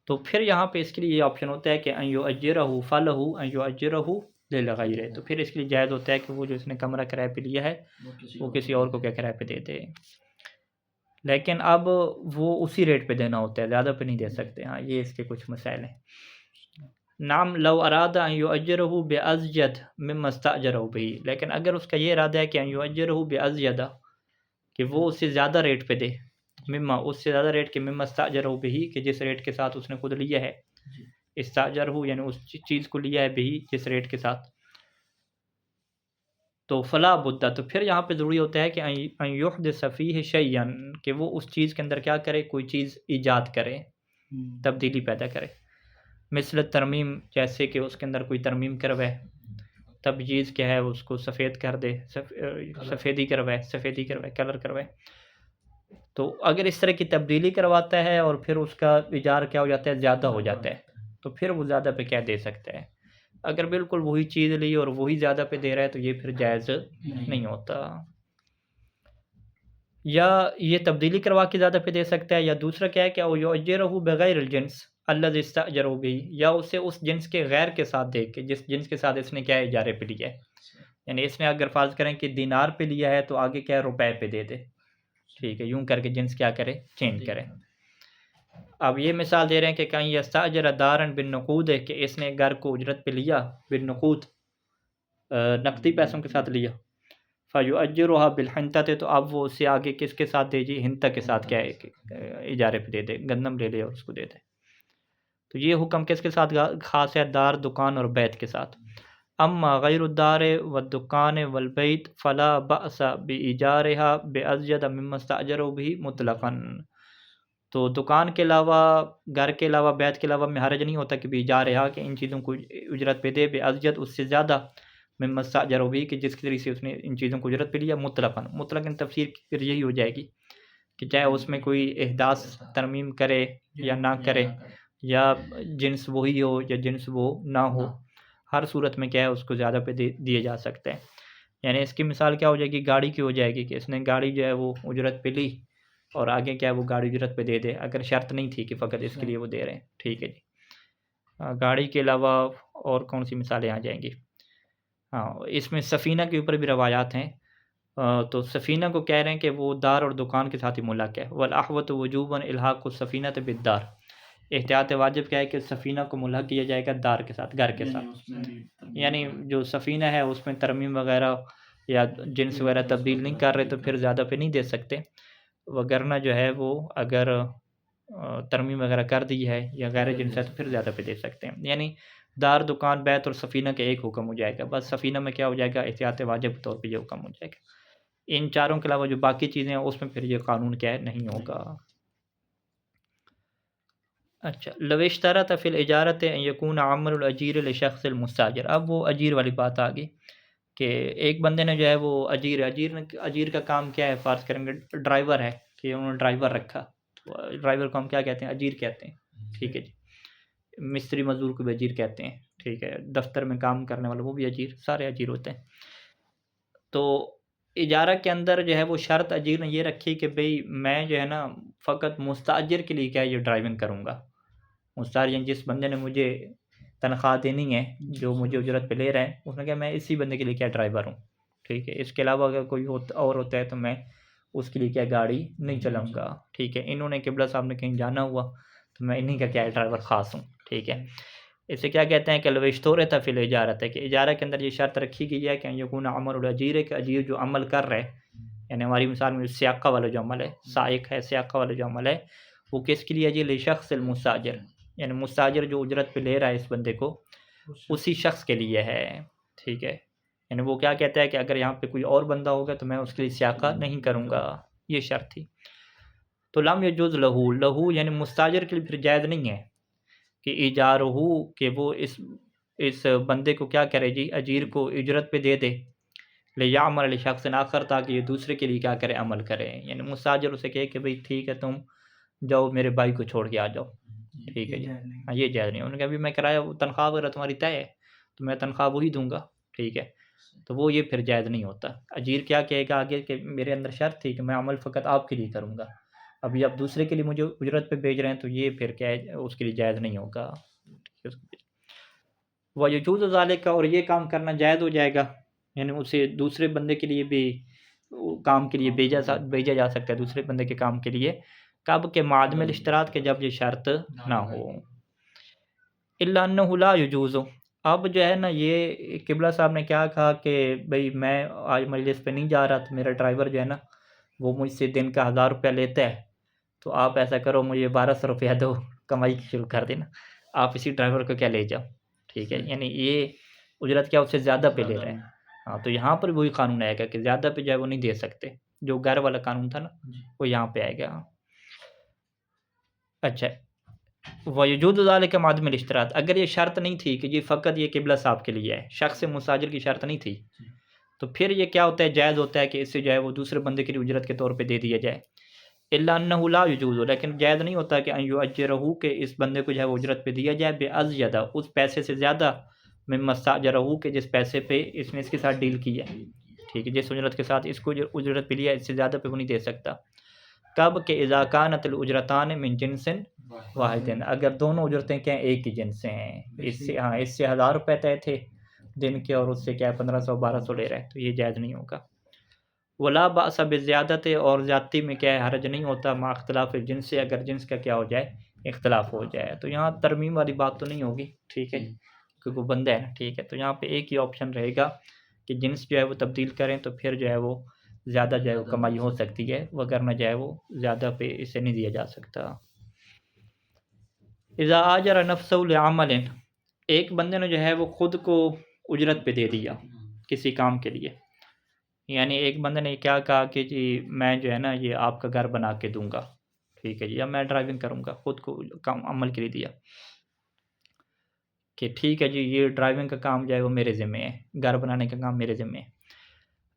तो फिर यहाँ पे इसके लिए ये ऑप्शन होता है कि अन युअज्जिरहु फलहु अन युअज्जिरहु लिलग़ैरिही, तो फिर इसके लिए जायज़ होता है कि वो जो इसने कमरा किराए पे लिया है वो किसी और को क्या किराए पे दे दे, लेकिन अब वो उसी रेट पे देना होता है, ज़्यादा पे नहीं दे सकते। हाँ, ये इसके कुछ मसाइल हैं। नाम लौ अरादा अन युअज्जिरहु बिअज़यद मिम्मा इस्तअजरहु बिही, लेकिन अगर उसका ये इरादा है कि अन युअज्जिरहु बिअज़यद, कि वो उससे ज़्यादा रेट पे दे, मिम्मा, उससे ज़्यादा रेट के, मिम्मा इस्तअजरहु बिही, कि जिस रेट के साथ उसने खुद लिया है, इस्तअजरहु यानी उस चीज़ को लिया है, बिही जिस रेट के साथ, तो फ़ला बुद्दा, तो फिर यहाँ पे ज़रूरी होता है कि अन युहदिस फ़ीहि शैयन, कि वो उस चीज़ के अंदर क्या करे, कोई चीज़ ईजाद करे, तब्दीली पैदा करे, मिसल तरमीम, जैसे कि उसके अंदर कोई तरमीम करवाए, तबजीज़ क्या है, उसको सफ़ेद कर दे, सफ़ेदी करवाए, कलर करवाए। तो अगर इस तरह की तब्दीली करवाता है और फिर उसका इजार क्या हो जाता है, ज़्यादा हो जाता है, तो फिर वो ज़्यादा पे क्या दे सकता है। अगर बिल्कुल वही चीज़ ली और वही ज़्यादा पे दे रहा है तो ये फिर जायज़ नहीं होता। या ये तब्दीली करवा के ज़्यादा पे दे सकता है, या दूसरा क्या है कि युअज्जिरहु बिग़ैरिल जिन्स अल्लज़ी इस्तअजरहु बिही, या उसे उस जिन्स के गैर के साथ दे के, जिस जिन्स के साथ इसने क्या है इजारे पे लिया है, यानी इसने अगर फ़र्ज़ करें कि दिनार पे लिया है तो आगे क्या है रुपए पे दे दे। ठीक है, यूँ करके जिन्स क्या करे, चेंज करे। अब ये मिसाल दे रहे हैं कि कहीं यस्तअजर दारन बिन्नुक़ूद है, कि इसने घर को उजरत पे लिया, बिन्नुक़ूद नकदी पैसों के साथ लिया, फ़युअज्जिरुहा बिलहिंतति, तो अब वो उससे आगे किसके साथ दे जी, हिंता के साथ क्या है इजारे पे दे दे, गंदम ले ले और उसको दे दे। तो ये हुक्म किसके साथ ख़ास है, दार, दुकान और बैत के साथ। अम्मा गैरुद्दार व दुकान वल बैत फ़ला बअस बिइजारिहा बिअज़यद मिम्मा इस्तअजरहु बिही मुतलक़न, तो दुकान के अलावा, घर के अलावा, बैत के अलावा में हर्ज नहीं होता कि भी जा रहा कि इन चीज़ों को उजरत पे दे, बेअज़जत उससे ज़्यादा में मस्ताजर भी कि जिस तरीके से उसने इन चीज़ों को उजरत पे लिया। मुतलक़न तफ़सीर फिर यही हो जाएगी कि चाहे उसमें कोई इहदास तरमीम करे या ना करे, या जिन्स वही हो या जिन्स वो ना हो, हर सूरत में क्या है उसको ज़्यादा पे दिए जा सकते हैं। यानी इसकी मिसाल क्या हो जाएगी, गाड़ी की हो जाएगी कि इसने गाड़ी जो है वो उजरत पे ली और आगे क्या है वो गाड़ी उजरत पे दे दे, अगर शर्त नहीं थी कि फ़कत इसके लिए वो दे रहे हैं। ठीक है जी। गाड़ी के अलावा और कौन सी मिसालें आ जाएंगी? हाँ, इसमें सफ़ीना के ऊपर भी रवायात हैं। तो सफ़ीना को कह रहे हैं कि वो दार और दुकान के साथ ही मुल्लक़ है। वल अहवत वजूबन इल्हाक़ु सफ़ीनत बिद्दार, एहतियात वाजिब क्या है कि सफ़ीना को मुल्हक़ किया जाएगा दार के साथ, घर के साथ। यानी जो सफ़ीना है उसमें तरमीम वग़ैरह या जिन्स वग़ैरह तब्दील नहीं कर रहे तो फिर ज़्यादा पे नहीं दे सकते, वगरना जो है वो अगर तरमीम वग़ैरह कर दी है या गैर जिन्स है तो फिर ज़्यादा पे दे सकते हैं। यानी दार, दुकान, बैत और सफ़ीना का एक हुक्म हो जाएगा। बस सफ़ीना में क्या हो जाएगा, एहतियात वाजिब के तौर पे ये हुक्म हो जाएगा। इन चारों के अलावा जो बाकी चीज़ें हैं उसमें फिर ये कानून क्या है, नहीं होगा। अच्छा, लव इश्तरत फ़िल इजारत अन यकून अमलुल अजीर लिशख़्सिल मुस्ताजिर। अब वो अजीर वाली बात आ गई कि एक बंदे ने जो है वो अजीर का काम क्या है, फ़र्ज़ करेंगे ड्राइवर है कि उन्होंने ड्राइवर रखा, तो ड्राइवर को हम क्या कहते हैं, अजीर कहते हैं। ठीक है जी। मिस्त्री मज़दूर को भी अजीर कहते हैं। ठीक है, दफ्तर में काम करने वाले वो भी अजीर, सारे अजीर होते हैं। तो इजारा के अंदर जो है वो शर्त अजीर ने ये रखी कि भई मैं जो है ना फ़कत मुस्ताजिर के लिए क्या है ये ड्राइविंग करूँगा। मुस्ताजिर जिस बंदे ने मुझे तनख्वाह देनी है, जो मुझे उजरत पे ले रहा है, उसने कहा मैं इसी बंदे के लिए क्या ड्राइवर हूँ। ठीक है, इसके अलावा अगर कोई और होता है तो मैं उसके लिए क्या गाड़ी नहीं चलाऊँगा। ठीक है, इन्होंने किबला साहब ने कहीं जाना हुआ तो मैं इन्हीं का क्या है ड्राइवर ख़ास हूँ। ठीक है, इसे क्या कहते हैं कि लविश्तोरत फ़िल इजारत है कि इजारा के अंदर ये शर्त रखी गई है कि यकून अमलुल अजीर, कि अजीर जो अमल कर रहा है, यानी हमारी मिसाल में स्याक़ा वाला जो अमल है, साइक है, स्याक़ा वाला जो अमल है, वो किसके लिए है जी, लिशख़्सिल मुस्ताजिर, यानी मुस्ताजिर जो उजरत पे ले रहा है इस बंदे को, उसी शख्स के लिए है। ठीक है, यानी वो क्या कहता है कि अगर यहाँ पे कोई और बंदा होगा तो मैं उसके लिए स्याक़ा नहीं करूँगा, ये शर्त थी। तो लम यजुज़ लहू, लहू यानी मुस्ताजिर के लिए फिर जायज़ नहीं है कि इजारहू, कि वो इस बंदे को क्या करे जी, अजीर को उजरत पे दे दे, लियामल लिशख़्सिन आखर, ताकि ये दूसरे के लिए क्या करे, अमल करे। यानी मुस्ताजिर उसे कहे कि भाई ठीक है तुम जाओ मेरे भाई को छोड़ के आ जाओ। ठीक है जी, हाँ ये जायज़ नहीं। उन्होंने कहा अभी मैं किराया तनख्वाह वगैरह तुम्हारी तय है तो मैं तनख्वाह वही दूँगा। ठीक है, तो वो ये फिर जायज़ नहीं होता। अजीर क्या कहेगा आगे कि मेरे अंदर शर्त थी कि मैं अमल फ़कत आपके लिए करूँगा, अभी आप दूसरे के लिए मुझे उजरत पे भेज रहे हैं तो ये फिर क्या है उसके लिए जायज़ नहीं होगा। वयजूज़ ज़ालिका, और ये काम करना जायज़ हो जाएगा, यानी उसे दूसरे बंदे के लिए भी काम के लिए भेजा जा सकता है, दूसरे बंदे के काम के लिए, कब के मादमिल इश्तरात के, जब ये शर्त ना हो। इल्ला अन्नहु ला यजूज़ु, अब जो है ना ये किबला साहब ने क्या कहा कि भाई मैं आज मजलिस पे नहीं जा रहा, तो मेरा ड्राइवर जो है ना वो मुझसे दिन का 1000 रुपया लेता है, तो आप ऐसा करो मुझे 1200 रुपया दो, कमाई शुरू कर देना, आप इसी ड्राइवर को क्या ले जाओ। ठीक है, यानी ये उजरत क्या उससे ज़्यादा पे ले रहे हैं। हाँ, तो यहाँ पर वही कानून आएगा कि ज़्यादा पे जो है वो नहीं दे सकते, जो घर वाला कानून था ना वो यहाँ पे आएगा। अच्छा, वजूद ज़ालिका मादमिल इश्तरात, अगर ये शर्त नहीं थी कि ये फ़कत ये किबला साहब के लिए है, शख्स मुसाजिर की शर्त नहीं थी, तो फिर ये क्या होता है, जायज़ होता है कि इससे जो है वो दूसरे बंदे की उजरत के तौर पे दे दिया जाए। इल्ला अन्नहु ला यजूज़ु, लेकिन जायज़ नहीं होता कि अन युअज्जिरहु, के इस बंदे को जो है वो उजरत पे दिया जाए, बेअज़यदा, उस पैसे से ज़्यादा, मिम्मा स्ताजरहु, के जिस पैसे पे इसने इसके साथ डील की है। ठीक है, जिस उजरत के साथ इसको उजरत पे लिया इससे ज़्यादा पे वो नहीं दे सकता। कब के इज़ा कानतिल उजरतान मिन जिन्सिन वाहिदिन, अगर दोनों उजरतें क्या एक ही जिन्स से हैं, इससे हाँ इससे 1000 रुपये तय थे दिन के और उससे क्या 1500-1200 ले रहे हैं, तो ये जायज़ नहीं होगा। वला बासा बिज़्यादत, और ज़्यादती में क्या है हर्ज नहीं होता, मा इख्तिलाफ़ जिन्स से, अगर जिन्स का क्या हो जाए, इख्तिलाफ़ हो जाए। तो यहाँ तरमीम वाली बात तो नहीं होगी। ठीक है, क्योंकि वो बंदा है ना। ठीक है, तो यहाँ पे एक ही ऑप्शन रहेगा कि जिन्स जो है वो तब्दील करें, तो फिर जो है वो ज़्यादा जो है वो कमाई हो सकती है, वगरना जो है वो ज़्यादा पे इसे नहीं दिया जा सकता। इज़ा आजरा नफ्सहु लिअमलिन, एक बंदे ने जो है वो ख़ुद को उजरत पे दे दिया किसी काम के लिए, यानी एक बंदे ने क्या कहा कि जी मैं जो है ना ये आपका घर बना के दूँगा। ठीक है जी, या मैं ड्राइविंग करूँगा, खुद को काम अमल के लिए दिया कि ठीक है जी, ये ड्राइविंग का काम जो है वो मेरे ज़िम्मे है, घर बनाने का काम मेरे ज़िम्मे है।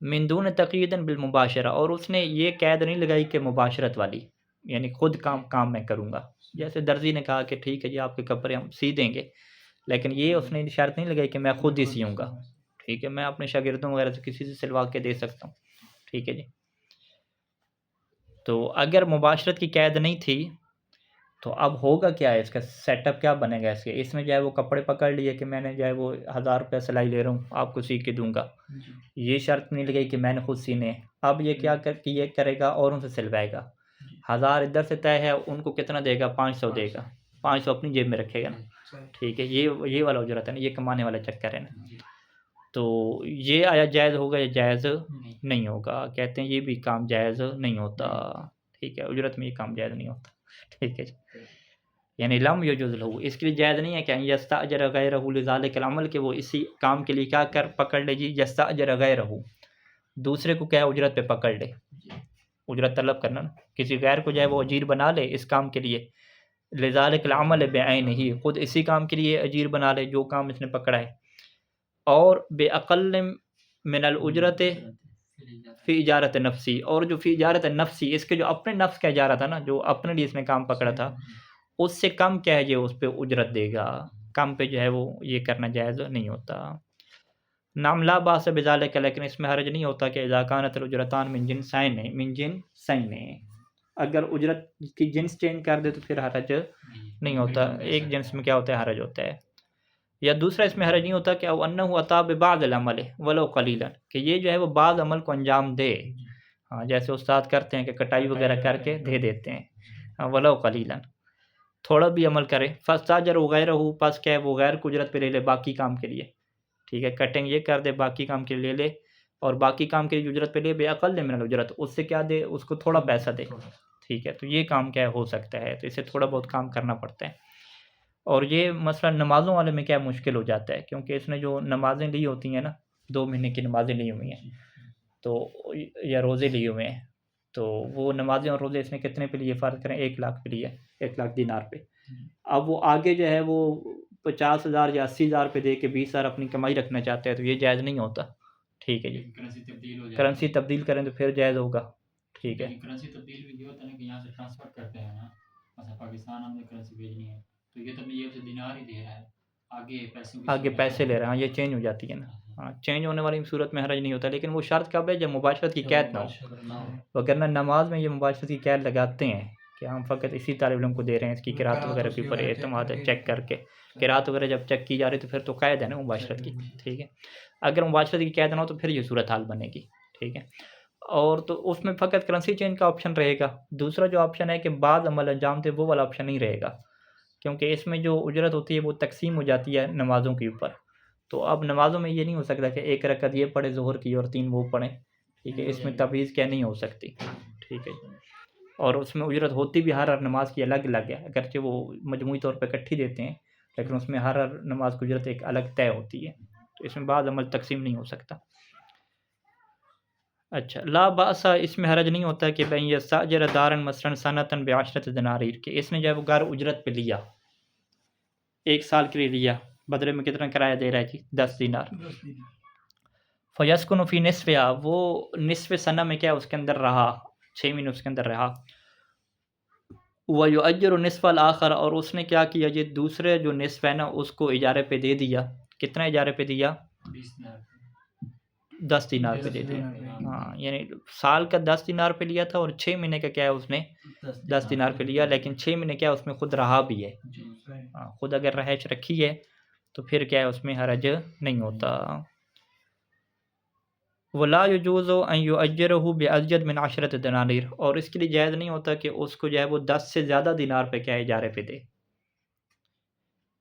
मिन दून तक़यीदन बिल मुबाशरा, और उसने ये कैद नहीं लगाई कि मुबाशरत वाली, यानी खुद काम मैं करूँगा। जैसे दर्जी ने कहा कि ठीक है जी, आपके कपड़े हम सी देंगे, लेकिन ये उसने शर्त नहीं लगाई कि मैं खुद ही सियूँगा। ठीक है, मैं अपने शागिर्दों वगैरह से किसी से सिलवा के दे सकता हूँ। ठीक है जी। तो अगर मुबाशरत की कैद नहीं थी, तो अब होगा क्या है, इसका सेटअप क्या बनेगा इसके? इसमें जो है वो कपड़े पकड़ लिए कि मैंने जो है वो 1000 रुपये सिलाई ले रहा हूँ, आपको सी के दूँगा। ये शर्त नहीं लगाई कि मैंने खुद सीने हैं। अब ये क्या कि ये करेगा और उनसे सिलवाएगा। 1000 इधर से तय है, उनको कितना देगा? 500 देगा। 500 अपनी जेब में रखेगा ना। ठीक है, ये वाला उजरत है ना, ये कमाने वाला चक्कर है ना। तो ये आया जायज़ होगा या जायज़ नहीं होगा? कहते हैं ये भी काम जायज़ नहीं होता। ठीक है, उजरत में ये काम जायज़ नहीं होता। ठीक है जी। यानी लम यजुज़ लहू, इसके लिए जायज़ नहीं है कि यस्तअजर गैरहू लिज़ालिकल अमल, कि वो इसी काम के लिए क्या कर पकड़ ले जी, यस्तअजर गैरहू, दूसरे को क्या उजरत पे पकड़ ले। उजरत तलब करना ना, किसी गैर को जो है वो अजीर बना ले इस काम के लिए, लिज़ालिकल अमल बिअैनिही, खुद इसी काम के लिए अजीर बना ले जो काम इसने पकड़ा है, और बेअक़ल मिनल उजरत फ़ी इजारत नफ़्सी, और जो फ़ी इजारत नफ़्सी, इसके जो अपने नफ्स का इजारा था ना, जो अपने लिए इसने काम पकड़ा था, उससे कम क्या है, ये उस पे उजरत देगा। कम पे जो है वो ये करना जायज़ नहीं होता। नाम ला बास बिज़ालिक, लेकिन इसमें हर्ज नहीं होता कि इज़ा कानत उजरतान मिन जिन्सैन, अगर उजरत की जिन्स चेंज कर दे तो फिर हर्ज नहीं होता। एक जिन्स में क्या होता है, हर्ज होता है। या दूसरा इसमें हर्ज नहीं होता कि अन्नहु अता बिबाज़िल अमल वलो क़लीलन, कि ये जो है वो बाज़ अमल को अंजाम दे। हाँ, जैसे उस्ताद करते हैं कि कटाई वगैरह करके दे देते हैं। हाँ, वलो क़लीलन, थोड़ा भी अमल करे। फ़स्ताजर गैरहू, पास क्या है वो गैर को उजरत पे ले ले बाकी काम के लिए। ठीक है, कटिंग ये कर दे, बाकी काम के लिए ले ले, और बाकी काम के लिए उजरत पे ले, बेअक़ल मिनल उजरत, उससे क्या दे, उसको थोड़ा पैसा दे। ठीक है, तो ये काम क्या हो सकता है, तो इसे थोड़ा बहुत काम करना पड़ता है। और ये मसला नमाज़ों वाले में क्या मुश्किल हो जाता है, क्योंकि इसने जो नमाज़ें ली होती हैं ना, 2 महीने की नमाज़ें ली हुई हैं, तो या रोज़े लिए हुए हैं, तो वो नमाज़ें और रोज़े इसने कितने पे लिए, फ़र्ज़ करें 1 लाख पे लिए, 1 लाख दिनार पे। अब वो आगे जो है वो 50,000 या 80,000 पे दे के 20,000 अपनी कमाई रखना चाहते हैं, तो ये जायज़ नहीं होता। ठीक है जी, करेंसी तब्दील करें तो फिर जायज़ होगा। ठीक है, करेंसी तब्दील भी ये होता है ना कि यहाँ से ट्रांसफ़र करते हैं ना, मतलब पाकिस्तान हमने करेंसी भेजनी है, तो ये तो अपनी जेब से दिनार ही दे रहा है, आगे पैसे ले रहे हैं, हाँ, ये चेंज हो जाती है ना। हाँ, चेंज होने वाली सूरत में हर्ज नहीं होता, लेकिन वो शर्त कब है, जब मुबाशरत की कैद ना हो। वगरना नमाज में ये मुबाशरत की कैद लगाते हैं कि हम फ़कत इसी तालिब इल्म को दे रहे हैं, इसकी किरात वगैरह के ऊपर एतमाद है, चेक करके किरात वगैरह जब चेक की जा रही तो फिर तो कैद है ना मुबाशरत की। ठीक है, अगर मुबाशरत की कैद ना हो तो फिर ये सूरत हाल बनेगी। ठीक है, और तो उसमें फ़कत करेंसी चेंज का ऑप्शन रहेगा। दूसरा जो ऑप्शन है कि बाद अमल अंजाम दे, वो वाला ऑप्शन नहीं रहेगा, क्योंकि इसमें जो उजरत होती है वो तकसीम हो जाती है नमाज़ों के ऊपर। तो अब नमाज़ों में ये नहीं हो सकता कि 1 रकअत ये पढ़े ज़ोहर की और 3 वो पढ़ें। ठीक है, इसमें तमीज़ क्या नहीं हो सकती। ठीक है, और उसमें उजरत होती भी हर नमाज की अलग-अलग है, अगरचे वो मजमूई तौर पे इकट्ठी देते हैं, लेकिन उसमें हर नमाज की उजरत एक अलग तय होती है, तो इसमें बाद अमल तकसीम नहीं हो सकता। अच्छा, ला बासा, इसमें हरज नहीं होता कि भाई यस्ताजिर दारन मसलन सनतन बिअशरत दिनारीर, कि इसने जब घर उजरत पे लिया, 1 साल के लिए लिया, बदले में कितना किराया दे रहा है जी, 10 दिनार। फयस्कुनु फी निस्फ़िहा, वो निस्फ़ सना में क्या उसके अंदर रहा, 6 महीने उसके अंदर रहा। व युअज्जिरु निस्फ़ल आखर, और उसने क्या किया जी, दूसरे जो निस्फ़ है ना उसको इजारे पे दे दिया। कितना इजारे पे दिया? 10 दिनार पे दे दिया। हाँ, यानी साल का 10 दिनार पे लिया था, और 6 महीने का क्या है उसने 10 दिनार पे लिया, लेकिन 6 महीने क्या उसमें खुद रहा भी है। हाँ, खुद अगर रहायश रखी है तो फिर क्या है उसमें हरज नहीं होता। वला यजूज़ु अन युअज्जिरहु बिअज़यद मिन 10 दनानीर, और इसके लिए जायज़ नहीं होता कि उसको जो है वो 10 से ज़्यादा दिनार पे क्या है इजारे पे दे।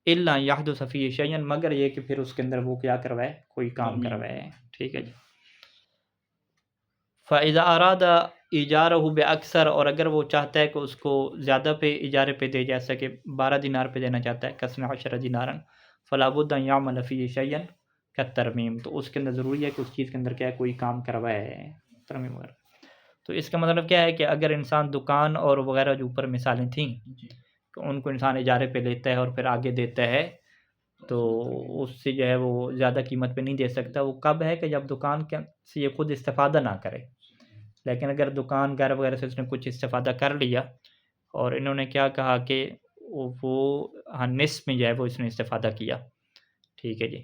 इल्ला यहदुस फ़ीहि शैअन, मगर ये कि फिर उसके अंदर वो क्या करवाए, कोई काम करवाए। ठीक है जी। फ़इज़ा अरादा इजारहु बिअक्सर, और अगर वो चाहता है कि उसको ज़्यादा पे इजारे पे दे, जैसा कि 12 दिनार पे देना चाहता है, कसम 10 दिनारन, फ़ला बुद्द अन यअमल फ़ीहि शैअन कत्तरमीम, तो उसके अंदर ज़रूरी है कि उस चीज़ के अंदर क्या है कोई काम करवाए, तरमीम वगैरह। तो इसका मतलब क्या है कि अगर इंसान दुकान और वगैरह जो ऊपर मिसालें थीं, तो उनको इंसान इजारे पे लेता है और फिर आगे देता है, तो उससे जो है वो ज़्यादा कीमत पे नहीं दे सकता। वो कब है कि जब दुकान के से ये खुद इस्तेफ़ादा ना करे। लेकिन अगर दुकान घर वगैरह से उसने कुछ इस्तेफ़ादा कर लिया और इन्होंने क्या कहा कि वो हाँ, निस्फ़ में जो है वो इसने इस्तेफ़ादा किया, ठीक है जी।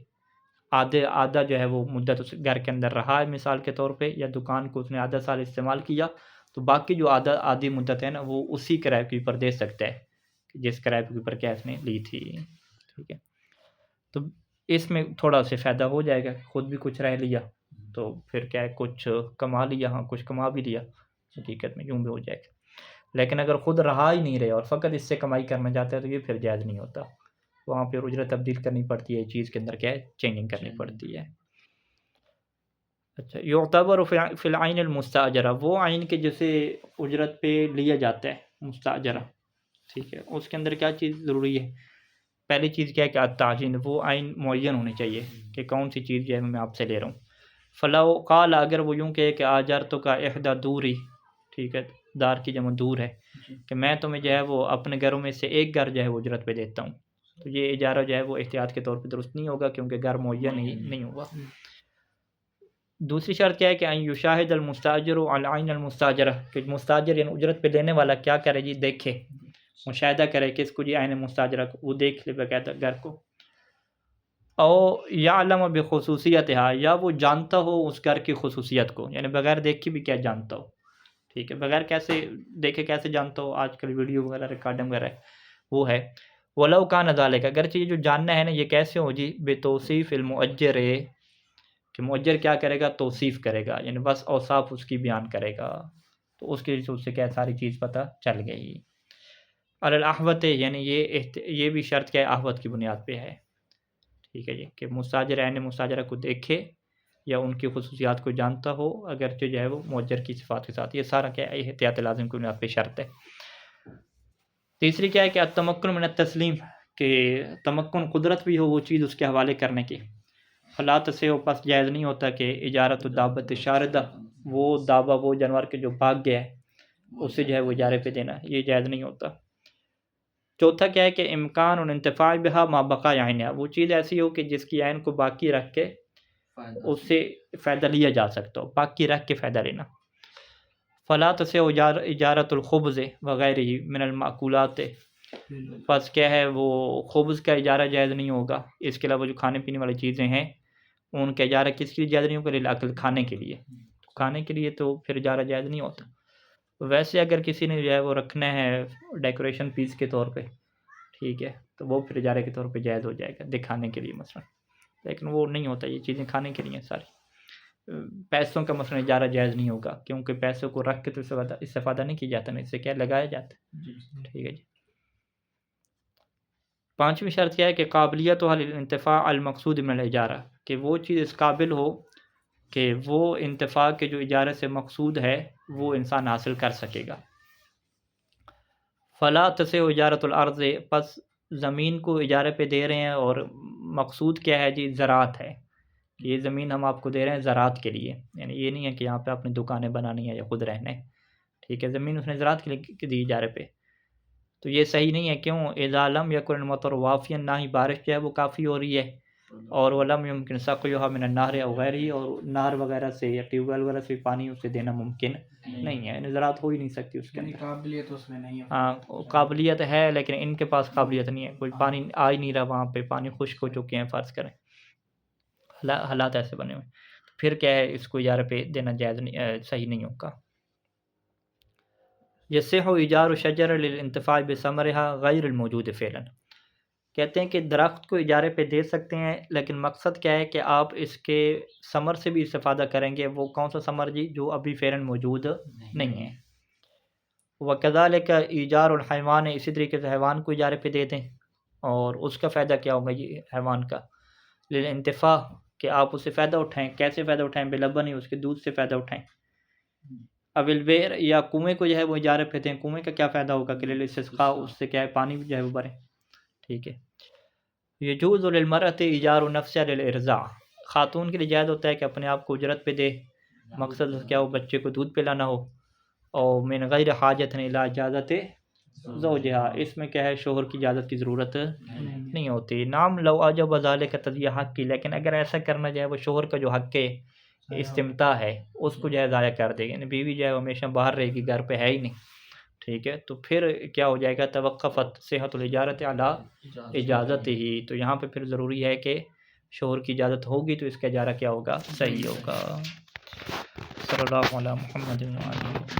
आधा जो है वो मुद्दत उस घर के अंदर रहा है मिसाल के तौर पे, या दुकान को उसने आधा साल इस्तेमाल किया, तो बाकी जो आधी मुद्दत है ना, वो उसी किराए के ऊपर दे सकता है जिस किराए के ऊपर क्या इसने ली थी, ठीक है। तो इसमें थोड़ा उसे फ़ायदा हो जाएगा, खुद भी कुछ रह लिया, तो फिर क्या है कुछ कमा लिया, हाँ कुछ कमा भी लिया, हकीकत में यूँ भी हो जाएगा। लेकिन अगर खुद रहा ही नहीं रहे और फ़कत इससे कमाई करना चाहता है, तो ये फिर जायज़ नहीं होता। वहाँ पे उजरत तब्दील करनी पड़ती है, चीज़ के अंदर क्या है चेंजिंग करनी पड़ती है। अच्छा, युअतबर फ़िल आइन अल मुस्ताअजरा, वो आइन के जिसे उजरत पे लिया जाता है, मुस्ताअजरा, ठीक है। उसके अंदर क्या चीज़ ज़रूरी है? पहली चीज़ क्या है कि अत्ताजीन, वो आइन मुअय्यन होनी चाहिए कि कौन सी चीज़ जो है मैं आपसे ले रहा हूँ। फ़लौ क़ाल, अगर वो यूँ कहे कि आजरतुका इहदा दूरी, ठीक है, दार की जमा दूर है, कि मैं तुम्हें जो है वो अपने घरों में से एक घर जो है वो उजरत पे देता हूँ, तो ये इजारा जो है वो एहतियात के तौर पे दुरुस्त नहीं होगा, क्योंकि घर मुअय्यन ही नहीं हुआ। दूसरी शर्त क्या है कि अन युशाहिद अल मुस्ताजिरु अल आइन अल मुस्ताजरा, कि मुस्ताजिर यानी उजरत पे लेने वाला क्या करे जी, देखे, मुशाहिदा करे किसको जी, आइन मुस्ताजरा को, वो देख ले बाकायदा घर को। और यअलम बिखुसूसियतिहा, या वो जानता हो उस घर की खुसूसियत को, यानी बगैर देखे भी क्या जानता हो, ठीक है। बगैर कैसे देखे कैसे जानता हो, आजकल वीडियो वगैरह रिकॉर्डिंग वगैरह वो है। वलौ कान ज़ालिका, अगर ये जो जानना है ना, ये कैसे हो जी, बेतौसीफ़िल मुअज्जर, कि मुअज्जर क्या करेगा, तौसीफ़ करेगा, यानी बस औसाफ उसकी बयान करेगा, तो उसके उससे क्या सारी चीज़ पता चल गई। अलल अहवत, यानी ये भी शर्त क्या है, अहवत की बुनियाद पे है, ठीक है जी, कि मुस्ताजिर आइन मुस्ताजरा को देखे या उनकी खुसूसियात को जानता हो, अगर जो है वो मुअज्जर की सिफ़ात के साथ। ये सारा क्या है, एहतियात लाज़िम की बुनियाद पे शर्त है। तीसरी क्या है कि अतमक्कुन मिन तस्लीम, कि तमक्कुन कुदरत भी हो वो चीज़ उसके हवाले करने की। फला तसे हो, पस जायज़ नहीं होता कि इजारत दाबत शारदा, वो दाबा वो जानवर के जो भाग गया है उसे जो है वो इजारे पे देना, ये जायज़ नहीं होता। चौथा क्या है कि इम्कान और इंतफ़ा बिहा मा बका आइना, वो चीज़ ऐसी हो कि जिसकी आइन को बाकी रख के उससे फ़ायदा लिया जा सकता हो, बाकी रख के फ़ायदा लेना। फला तसे इजारतुल खुब्ज़ वग़ैरह मिनल माकूलात, बस क्या है वो खुब्ज़ का इजारा जायज़ नहीं होगा, इसके अलावा जो खाने पीने वाली चीज़ें हैं उनका इजारा किसके लिए जायज़ नहीं होगा, लिल-अक्ल, खाने के लिए। खाने के लिए तो फिर इजारा जायज़ नहीं होता। वैसे अगर किसी ने जो है वो रखना है डेकोरेशन पीस के तौर पे, ठीक है, तो वो फिर इजारे के तौर पे जायज़ हो जाएगा, दिखाने के लिए मसलन। लेकिन वो नहीं होता, ये चीज़ें खाने के लिए हैं सारी। पैसों का मसलन इजारा जायज़ नहीं होगा, क्योंकि पैसों को रख के तो इस्तेफ़ादा नहीं किया जाता ना, इससे क्या लगाया जाता है, ठीक है जी। पाँचवीं शर्त क्या है कि काबिलियत वाल इंतफ़ा अल मक़सूद मिनल इजारा, कि वो चीज़ इस काबिल हो कि वो इंतफ़ा के जो इजारे से मकसूद है वो इंसान हासिल कर सकेगा। फ़ला तसे इजारतुल अर्ज़, बस ज़मीन को इजारे पे दे रहे हैं और मकसूद क्या है जी, ज़राअत है, कि ये ज़मीन हम आपको दे रहे हैं ज़राअत के लिए, यानी ये नहीं है कि यहाँ पे आपने दुकानें बनानी है या खुद रहना है, ठीक है। ज़मीन उसने ज़राअत के लिए दी इजारे पे, तो ये सही नहीं है। क्यों? इज़ा लम यकुन मतर वाफ़ियन, ना ही बारिश जो है वो काफ़ी हो रही है, और वलम युमकिन सक़युहा मिनन नहर औ गैरिही, और नहर वगैरह से या ट्यूबवेल वगैरह से पानी उसे देना मुमकिन नहीं है, यानी ज़राअत हो ही नहीं सकती उसके अंदर। काबिलियत उसमें नहीं है। हाँ, काबिलियत है लेकिन इनके पास काबिलियत नहीं है, कोई पानी आ ही नहीं रहा वहाँ पे, पानी खुश्क हो चुके हैं फ़र्ज़ करें, हालात ऐसे बने हुए हैं, तो फिर क्या है, इसको इजारे पे देना जायज़ नहीं, सही नहीं होगा। यस्सिहु इजारु शजर लिल इंतिफ़ा बिसमरिहा गैर मौजूद फ़िअलन, कहते हैं कि दरख्त को इजारे पे दे सकते हैं, लेकिन मकसद क्या है कि आप इसके समर से भी इस्तेफ़ादा करेंगे। वो कौन सा समर जी, जो अभी फ़िअलन मौजूद नहीं है। वकज़ालिका ईजारुल हैवान, इसी तरीके से हैवान को इजारे पे दे दें, और उसका फ़ायदा क्या होगा ये हैवान का, लिल इंतिफ़ा, कि आप उससे फ़ायदा उठाएँ। कैसे फ़ायदा उठाएँ? बिलबनी, उसके दूध से फ़ायदा उठाएँ। अविल बेर, या कुएँ को जो है वो इजारे पे दें। कुएँ का क्या फ़ायदा होगा कि लिल इस्तिस्क़ा, उससे क्या है पानी जो है वो भरें, ठीक है। यजूज़ु लिलमरअति इजारु नफ़्सिहा लिल इरज़ा, ख़ातून के लिए जायज़ होता है कि अपने आप को उजरत पे दे, मकसद क्या हो, बच्चे को दूध पिलाना हो, और मिन गैर हाजत इला इजाज़त ज़ौजिहा, इसमें क्या है शोहर की इजाज़त की ज़रूरत नहीं होती। नाम लो अजब वज़ाले का तज़िया हक़ की, लेकिन अगर ऐसा करना जाए वो शोहर का जो हक़ इस्तिमता है उसको जो है ज़ाया कर देगी, यानी बीवी जो है हमेशा बाहर रहेगी, घर पे है ही नहीं, ठीक है। तो फिर क्या हो जाएगा, तवक़्क़फ़त सिहतुल इजारत अला इजाज़त ही, तो यहाँ पे फिर ज़रूरी है कि शोहर की इजाज़त होगी तो इसका इजारा क्या होगा, सही होगा। सल्लल्लाहु अला मुहम्मद व आलिहि।